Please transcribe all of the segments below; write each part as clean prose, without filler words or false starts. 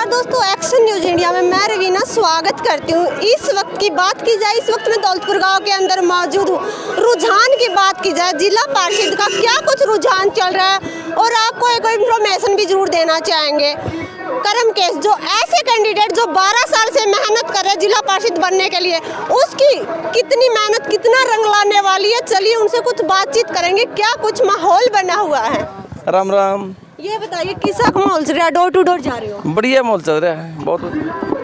नमस्कार दोस्तों, action news India में मैं रवीना स्वागत करती हूँ। इस वक्त की बात की जाए, इस वक्त मैं दौलतपुर गांव के अंदर मौजूद हूँ। रुझान की बात की जाए, जिला पार्षद का क्या कुछ रुझान चल रहा है और आपको एक इन्फॉर्मेशन भी जरूर देना चाहेंगे। करम केस जो ऐसे कैंडिडेट जो 12 साल से मेहनत कर रहे हैं जिला पार्षद बनने के लिए, उसकी कितनी मेहनत कितना रंग लाने वाली है, चलिए उनसे कुछ बातचीत करेंगे। क्या कुछ माहौल बना हुआ है? राम राम। ये बताइए किसा का माहौल चल रहा है? डोर टू डोर जा रहे हो? बढ़िया माहौल चल रहा है बहुत।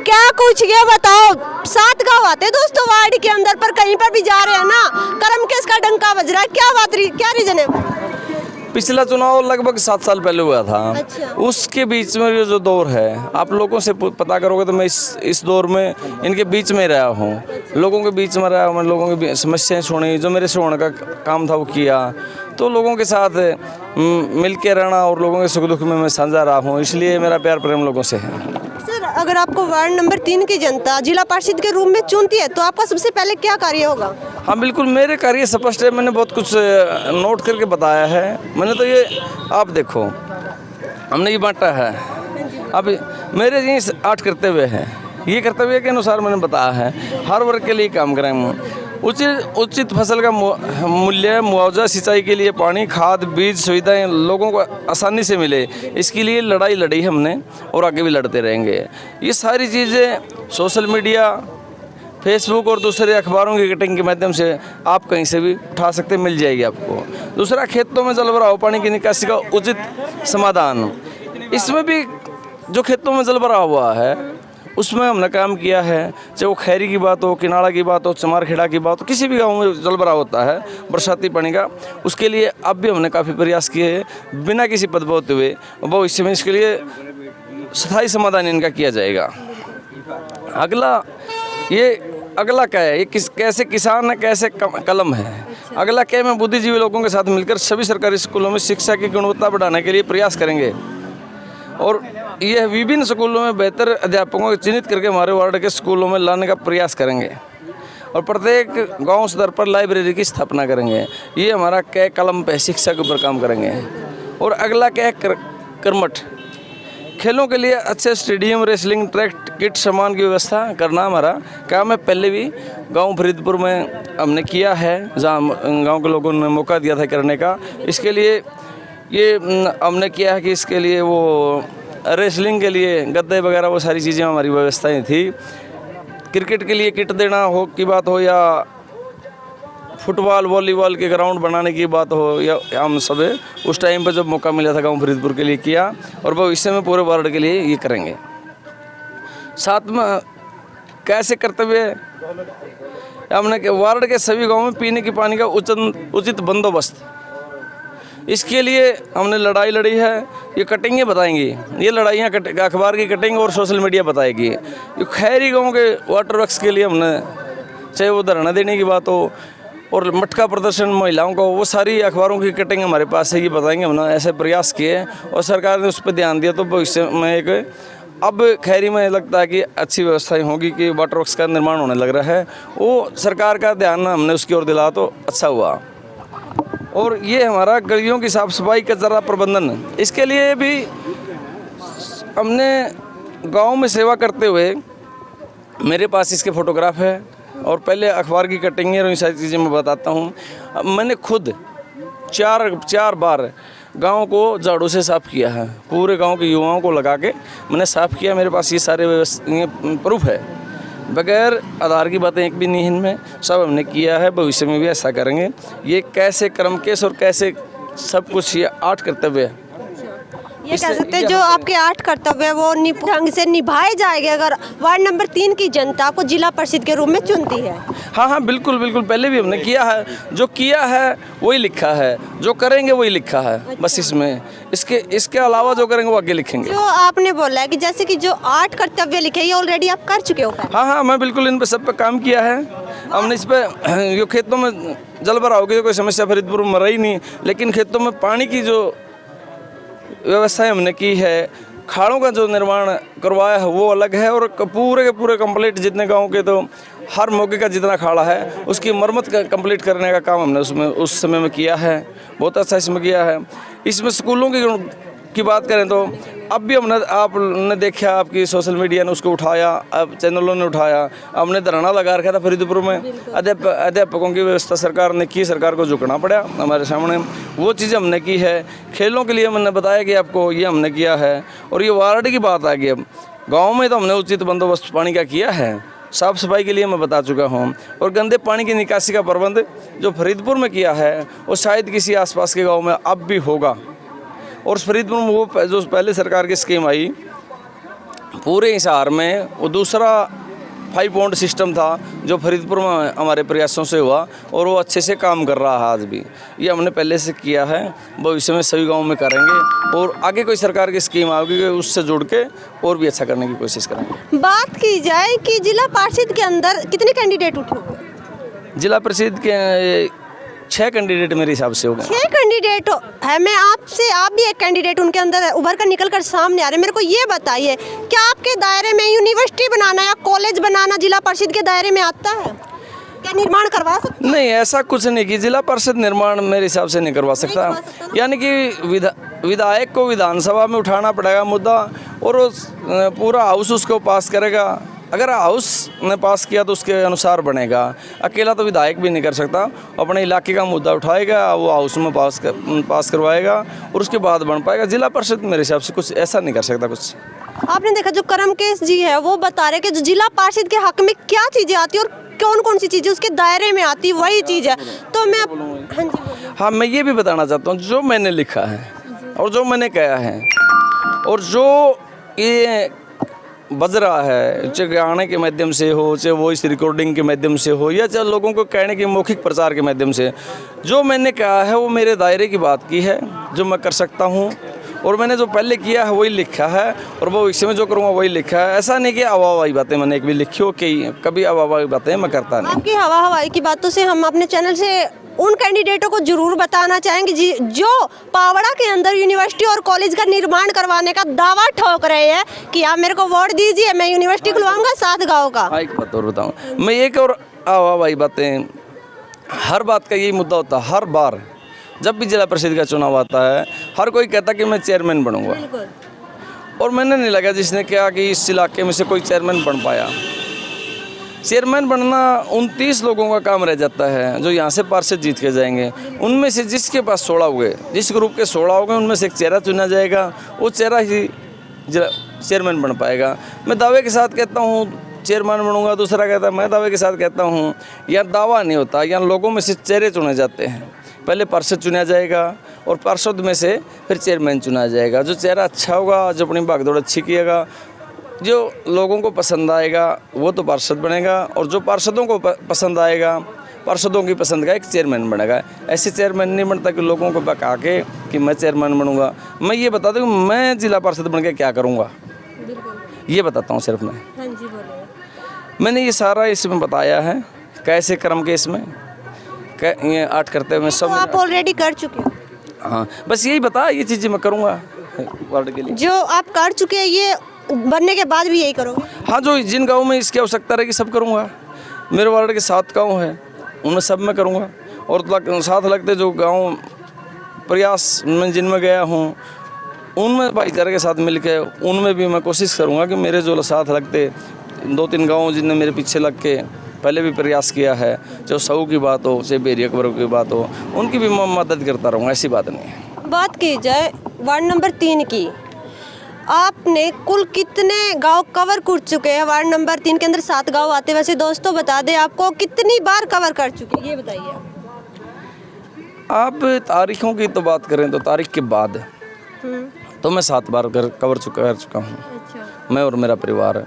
क्या कुछ ये बताओ, 7 गाँव आते हैं दोस्तों वार्ड के अंदर, पर कहीं पर भी जा रहे हैं ना, करम केस का डंका बज रहा है। क्या बात रही, क्या रीजन है? पिछला चुनाव लगभग 7 साल पहले हुआ था। अच्छा। उसके बीच में ये जो दौर है, आप लोगों से पता करोगे तो मैं इस दौर में इनके बीच में रहा हूँ, लोगों के बीच में रहा हूँ। मैं लोगों की समस्याएं सुनी, जो मेरे से होने का काम था वो किया। तो लोगों के साथ मिल के रहना और लोगों के सुख दुख में मैं साझा रहा हूँ, इसलिए मेरा प्यार प्रेम लोगों से है। सर, अगर आपको वार्ड नंबर 3 की जनता जिला पार्षद के रूप में चुनती है तो आपका सबसे पहले क्या कार्य होगा? हाँ बिल्कुल, मेरे कार्य स्पष्ट है। मैंने बहुत कुछ नोट करके बताया है। मैंने तो ये आप देखो, हमने ये बांटा है। अब मेरे ये 8 कर्तव्य हैं, ये कर्तव्य के अनुसार मैंने बताया है। हर वर्ग के लिए काम करेंगे। उचित फसल का मूल्य, मुआवजा, सिंचाई के लिए पानी, खाद, बीज, सुविधाएं लोगों को आसानी से मिले, इसके लिए लड़ाई लड़ी हमने और आगे भी लड़ते रहेंगे। ये सारी चीज़ें सोशल मीडिया, फेसबुक और दूसरे अखबारों की कटिंग के माध्यम से आप कहीं से भी उठा सकते, मिल जाएगी आपको। दूसरा, खेतों में जल भराव, पानी की निकासी का उचित समाधान। इसमें भी जो खेतों में जल भराव हुआ है उसमें हमने काम किया है। चाहे वो खैरी की बात हो, किनारा की बात हो, चमारखेड़ा की बात हो, किसी भी गांव में जल भराव होता है बरसाती पानी का, उसके लिए अब भी हमने काफ़ी प्रयास किए हैं बिना किसी पदभाव होते हुए। भविष्य में इसके लिए स्थायी समाधान इनका किया जाएगा। अगला क्या है, ये कैसे किसान है, कैसे कलम है। अगला क्या, मैं बुद्धिजीवी लोगों के साथ मिलकर सभी सरकारी स्कूलों में शिक्षा की गुणवत्ता बढ़ाने के लिए प्रयास करेंगे और यह विभिन्न स्कूलों में बेहतर अध्यापकों को चिन्हित करके हमारे वार्ड के स्कूलों में लाने का प्रयास करेंगे और प्रत्येक गांव स्तर पर लाइब्रेरी की स्थापना करेंगे। ये हमारा क्या कलम पे शिक्षा के ऊपर काम करेंगे। और अगला क्या है, कर्मठ खेलों के लिए अच्छे स्टेडियम, रेसलिंग ट्रैक, किट, सामान की व्यवस्था करना हमारा काम है। पहले भी गांव फरीदपुर में हमने किया है, जहां गांव के लोगों ने मौका दिया था करने का। इसके लिए ये हमने किया है कि इसके लिए वो रेसलिंग के लिए गद्दे वगैरह वो सारी चीज़ें हमारी व्यवस्थाएं थी। क्रिकेट के लिए किट देना हो की बात हो, या फुटबॉल वॉलीबॉल के ग्राउंड बनाने की बात हो, या हम सब उस टाइम पर जब मौका मिला था गांव फरीदपुर के लिए किया और भविष्य में पूरे वार्ड के लिए ये करेंगे। साथ में कैसे कर्तव्य, हमने वार्ड के सभी गाँव में पीने के पानी का उचित बंदोबस्त, इसके लिए हमने लड़ाई लड़ी है। ये कटिंगें बताएंगी, ये लड़ाइयाँ अखबार की कटिंग और सोशल मीडिया बताएगी। ये खैरी गांव के वाटर वर्क्स के लिए हमने, चाहे वो धरना देने की बात हो और मटका प्रदर्शन महिलाओं का, वो सारी अखबारों की कटिंग हमारे पास है, ये बताएंगे। हमने ऐसे प्रयास किए और सरकार ने उस पर ध्यान दिया, तो भविष्य में एक अब खैरी में लगता है कि अच्छी व्यवस्थाएं होगी कि वाटर वर्क्स का निर्माण होने लग रहा है। वो सरकार का ध्यान हमने उसकी ओर दिला तो अच्छा हुआ। और ये हमारा गलियों की साफ़ सफाई, कचरा प्रबंधन, इसके लिए भी हमने गांव में सेवा करते हुए, मेरे पास इसके फोटोग्राफ है और पहले अखबार की कटिंग और इन सारी चीज़ें मैं बताता हूँ। मैंने खुद चार बार गांव को झाड़ू से साफ़ किया है, पूरे गांव के युवाओं को लगा के मैंने साफ़ किया। मेरे पास ये सारे प्रूफ है, बगैर आधार की बातें एक भी नहीं इनमें, सब हमने किया है, भविष्य में भी ऐसा करेंगे। ये कैसे कर्म केस और कैसे सब कुछ, ये 8 कर्तव्य है। ये कह सकते हैं जो आपके 8 कर्तव्य वो ढंग से निभाए जाएंगे अगर वार्ड नंबर 3 की जनता को जिला परिषद के रूप में चुनती है। हाँ बिल्कुल बिल्कुल, पहले भी हमने किया है। जो किया है वही लिखा है, जो करेंगे वही लिखा है। बस इसके अलावा जो करेंगे वो आगे लिखेंगे। जो आपने बोला है कि जैसे कि जो 8 कर्तव्य लिखे ये ऑलरेडी आप कर चुके हो? हाँ, मैं बिल्कुल इन पे सब पे काम किया है। हमने इस पे जो खेतों में जल भराव की कोई समस्या फरीदपुर में रही नहीं, लेकिन खेतों में पानी की जो व्यवस्थाएं हमने की है, खाड़ों का जो निर्माण करवाया है वो अलग है। और पूरे के पूरे कंप्लीट जितने गांव के, तो हर मौके का जितना खाड़ा है उसकी मरम्मत कंप्लीट करने का काम हमने उस समय में किया है। बहुत अच्छा इसमें किया है। इसमें स्कूलों की की बात करें तो अब भी आपने देखा, आपकी सोशल मीडिया ने उसको उठाया, अब चैनलों ने उठाया। हमने धरना लगा रखा था फरीदपुर में, अध्यापकों की व्यवस्था सरकार ने की, सरकार को झुकना पड़ा हमारे सामने, वो चीज़ हमने की है। खेलों के लिए मैंने बताया कि आपको ये हमने किया है। और ये वार्ड की बात आ गई, अब गाँव में तो हमने उचित बंदोबस्त पानी का किया है, साफ़ सफाई के लिए मैं बता चुका हूँ। और गंदे पानी की निकासी का प्रबंध जो फरीदपुर में किया है वो शायद किसी आसपास के गांव में अब भी होगा। और फरीदपुर में वो जो पहले सरकार की स्कीम आई पूरे हिसार में, वो दूसरा 5 पॉइंट सिस्टम था जो फरीदपुर में हमारे प्रयासों से हुआ और वो अच्छे से काम कर रहा है आज भी। ये हमने पहले से किया है, भविष्य में सभी गाँव में करेंगे और आगे कोई सरकार की स्कीम आएगी उससे जुड़ के और भी अच्छा करने की कोशिश करेंगे। बात की जाए कि जिला पार्षद के अंदर कितने कैंडिडेट उठे हुए? जिला परिषद के 6 कैंडिडेट मेरे हिसाब से हो गए। 6 कैंडिडेट है। मैं आपसे, आप भी एक कैंडिडेट उनके अंदर उभर कर निकल कर सामने आ रहे हैं। मेरे को ये बताइए, क्या आपके दायरे में यूनिवर्सिटी बनाना या कॉलेज बनाना जिला परिषद के दायरे में आता है? क्या निर्माण करवा सकते? नहीं, ऐसा कुछ नहीं कि जिला परिषद निर्माण मेरे हिसाब से नहीं करवा सकता। यानी कि विधायक को विधानसभा में उठाना पड़ेगा मुद्दा और पूरा हाउस उसको पास करेगा। अगर हाउस ने पास किया तो उसके अनुसार बनेगा। अकेला तो विधायक भी नहीं कर सकता, अपने इलाके का मुद्दा उठाएगा, वो हाउस में पास करवाएगा और उसके बाद बन पाएगा। जिला परिषद मेरे हिसाब से कुछ ऐसा नहीं कर सकता कुछ। आपने देखा जो करमकेश जी है वो बता रहे कि जो जिला पार्षद के हक में क्या चीज़ें आती है और कौन कौन सी चीज़ें उसके दायरे में आती, वही चीज़ है। तो मैं हाँ जी, हाँ, मैं ये भी बताना चाहता हूँ, जो मैंने लिखा है और जो मैंने कहा है और जो ये बज रहा है, चाहे गाने के माध्यम से हो, चाहे वॉइस रिकॉर्डिंग के माध्यम से हो, या चाहे लोगों को कहने के मौखिक प्रचार के माध्यम से, जो मैंने कहा है वो मेरे दायरे की बात की है, जो मैं कर सकता हूँ। और मैंने जो पहले किया है वही लिखा है और भविष्य में जो करूँगा वही लिखा है। ऐसा नहीं कि हवा हवाई बातें मैंने एक भी लिखी हो, कि कभी हवा हवाई बातें मैं करता नहीं। आपकी हवा हवाई की बातों से हम अपने चैनल से उन कैंडिडेटों को जरूर बताना चाहेंगे जो पावड़ा के अंदर यूनिवर्सिटी और कॉलेज का निर्माण करवाने का दावा ठोक रहे हैं कि आप मेरे को वोट दीजिए, मैं यूनिवर्सिटी खुलवाऊंगा 7 गाँव का। एक बात और बताऊँ मैं, एक और हवा हवाई बातें, हर बात का यही मुद्दा होता है। हर बार जब भी जिला परिषद का चुनाव आता है हर कोई कहता कि मैं चेयरमैन बनूंगा, और मैंने नहीं लगा जिसने कहा कि इस इलाके में से कोई चेयरमैन बन पाया। चेयरमैन बनना 29 लोगों का काम रह जाता है जो यहाँ से पार्षद जीत के जाएंगे। उनमें से जिसके पास 16 हो गए, जिस ग्रुप के 16 हो गए, उनमें से एक चेहरा चुना जाएगा, वो चेहरा ही चेयरमैन बन पाएगा। मैं दावे के साथ कहता हूँ चेयरमैन बनूंगा, दूसरा कहता है मैं दावे के साथ कहता हूँ। यहाँ दावा नहीं होता, यहाँ लोगों में से चेहरे चुने जाते हैं। पहले पार्षद चुना जाएगा और पार्षद में से फिर चेयरमैन चुना जाएगा। जो चेहरा अच्छा होगा, जो अपनी भागदौड़ अच्छी किएगा, जो लोगों को पसंद आएगा वो तो पार्षद बनेगा, और जो पार्षदों को पसंद आएगा, पार्षदों की पसंद का एक चेयरमैन बनेगा। ऐसे चेयरमैन नहीं बनता कि लोगों को बका के कि मैं चेयरमैन बनूंगा। मैं ये बता दूँ मैं जिला पार्षद बन के क्या करूँगा, ये बताता हूँ सिर्फ मैं। हाँ जी, बोलिए। मैंने ये सारा इसमें बताया है, कैसे क्रम के इसमें ये 8 करते हुए सब तो आप ऑलरेडी कर चुके हैं। हाँ, बस यही बता, ये चीज़ें मैं करूँगा वार्ड के लिए। जो आप कर चुके हैं ये बनने के बाद भी यही करोगे? हाँ, जो जिन गाँव में इसकी आवश्यकता रहेगी सब करूँगा। मेरे वार्ड के 7 गाँव हैं, उनमें सब मैं करूँगा। और साथ लगते जो गाँव प्रयास में जिनमें गया हूँ उनमें भाईचारे के साथ मिलकर उनमें भी मैं कोशिश करूँगा कि मेरे जो साथ लगते 2-3 गाँव जिनने मेरे पीछे लग के पहले भी प्रयास किया है, चाहे सऊ की बात हो, चाहे बेरिया कबर की बात हो, उनकी भी मैं मदद करता रहूँगा। ऐसी बात नहीं है। बात की जाए वार्ड नंबर 3 की, आपने कुल कितने गांव कवर कर चुके हैं? वार्ड नंबर 3 के अंदर 7 गांव आते हैं। वैसे दोस्तों बता दें आपको कितनी बार कवर कर चुके हैं, ये बताइए आप। तारीखों की तो बात करें तो तारीख के बाद तो मैं 7 बार कर चुका हूँ। अच्छा। मैं और मेरा परिवार।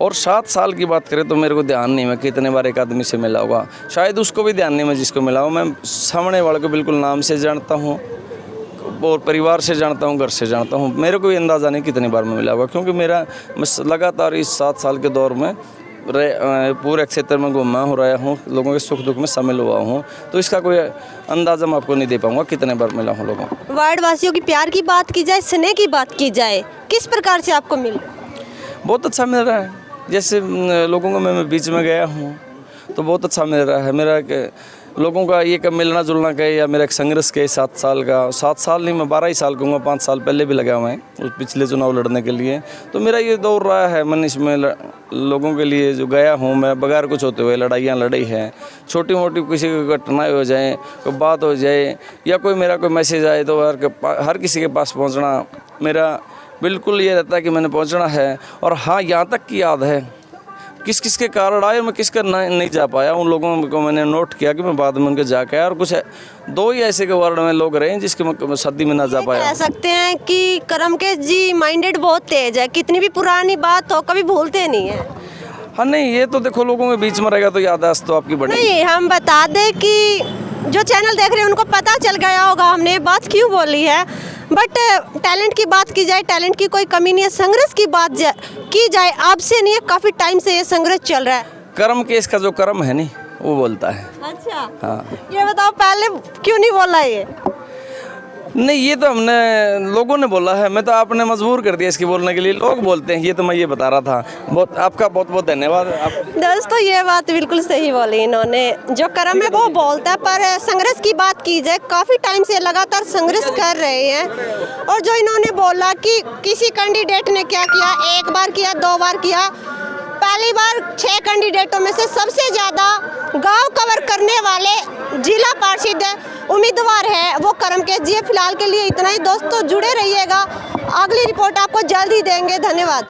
और 7 साल की बात करें तो मेरे को ध्यान नहीं मैं कितने बार एक आदमी से मिला होगा, शायद उसको भी ध्यान नहीं मैं जिसको मिला हूँ। मैं सामने वाले को बिल्कुल नाम से जानता हूँ और परिवार से जानता हूँ, घर से जानता हूँ। मेरे को भी अंदाज़ा नहीं कितनी बार मैं मिला होगा, क्योंकि मैं लगातार इस 7 साल के दौर में पूरे क्षेत्र में घूमा हो रहा हूँ, लोगों के सुख दुख में शामिल हुआ हूँ, तो इसका कोई अंदाज़ा मैं आपको नहीं दे पाऊँगा कितने बार मिला हूँ लोगों को। वार्ड वासियों की प्यार की बात की जाए, स्नेह की बात की जाए, किस प्रकार से आपको मिल रहा है? बहुत अच्छा मिल रहा है। जैसे लोगों को मैं बीच में गया हूँ तो बहुत अच्छा मिल रहा है। मेरा लोगों का ये कब मिलना जुलना कहे या मेरा एक संघर्ष कहे 7 साल का, 7 साल नहीं मैं 12 ही साल कहूँगा, 5 साल पहले भी लगा हुआ है उस पिछले चुनाव लड़ने के लिए। तो मेरा ये दौर रहा है, मैंने इसमें लोगों के लिए जो गया हूँ मैं, बगैर कुछ होते हुए लड़ाइयाँ लड़ी हैं। छोटी मोटी किसी की घटनाएं हो जाए, कोई बात हो जाए या कोई मेरा कोई मैसेज आए तो हर किसी के पास पहुँचना मेरा बिल्कुल ये रहता है कि मैंने पहुँचना है। और हाँ, यहाँ तक की याद है किस किस के कारण आए और मैं किसका नहीं जा पाया, उन लोगों को मैंने नोट किया कि मैं बाद में उनके जाके आया। और कुछ 2 ही ऐसे के वार्ड में लोग रहे हैं जिसके मैं शादी में ना जा पाया। कह सकते हैं कि करमकेश जी माइंडेड बहुत तेज है, कितनी भी पुरानी बात हो कभी भूलते नहीं है। हाँ नहीं, ये तो देखो लोगों के बीच में रहेगा तो याददाश्त तो आपकी बढ़ेगी। नहीं, हम बता दें कि जो चैनल देख रहे हैं उनको पता चल गया होगा हमने बात क्यों बोली है। बट टैलेंट की बात की जाए, टैलेंट की कोई कमी नहीं है। संघर्ष की बात की जाए, आपसे नहीं है, काफ़ी टाइम से ये संघर्ष चल रहा है। करमकेश का जो कर्म है नहीं वो बोलता है। अच्छा, हाँ, ये बताओ पहले क्यों नहीं बोला ये? नहीं ये तो हमने लोगों ने बोला है, मैं तो आपने मजबूर कर दिया इसकी बोलने के लिए। लोग बोलते हैं, ये तो मैं ये बता रहा था। बहुत आपका बहुत बहुत धन्यवाद। दोस्तों ये बात बिल्कुल सही बोली इन्होंने, जो कर्म है वो बोलता है। पर संघर्ष की बात की जाए, काफ़ी टाइम से लगातार संघर्ष कर रहे हैं। और जो इन्होंने बोला कि किसी कैंडिडेट ने क्या किया, 1 बार किया, 2 बार किया, पहली बार 6 कैंडिडेटों में से सबसे ज़्यादा गांव कवर करने वाले जिला पार्षद उम्मीदवार है वो करमकेश जी। फिलहाल के लिए इतना ही दोस्तों, जुड़े रहिएगा, अगली रिपोर्ट आपको जल्द ही देंगे। धन्यवाद।